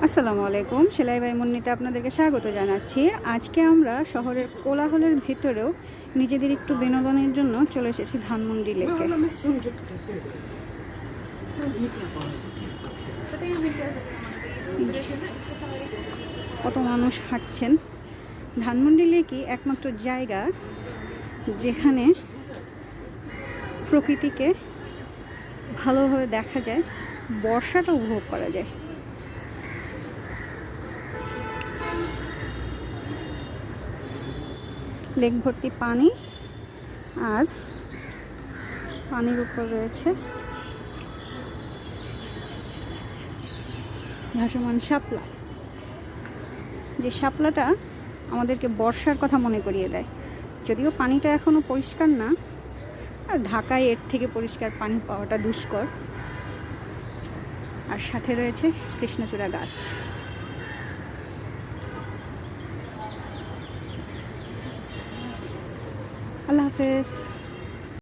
আসসালামু আলাইকুম, সেলাই বাই মুন্নিতে আপনাদেরকে স্বাগত জানাচ্ছি। আজকে আমরা শহরের কোলাহলের ভিতরেও নিজেদের একটু বিনোদনের জন্য চলে এসেছি ধানমন্ডি লেকে। কত মানুষ হাঁটছেন। ধানমন্ডি লেকই একমাত্র জায়গা যেখানে প্রকৃতিকে ভালোভাবে দেখা যায়, বর্ষাটা উপভোগ করা যায়। লেক ভর্তি পানি, আর পানির উপর রয়েছে ভাসমান শাপলা। যে শাপলাটা আমাদেরকে বর্ষার কথা মনে করিয়ে দেয়। যদিও পানিটা এখনও পরিষ্কার না, আর ঢাকায় এর থেকে পরিষ্কার পানি পাওয়াটা দুষ্কর। আর সাথে রয়েছে কৃষ্ণচূড়া গাছ। আল্লাহ হাফেজ।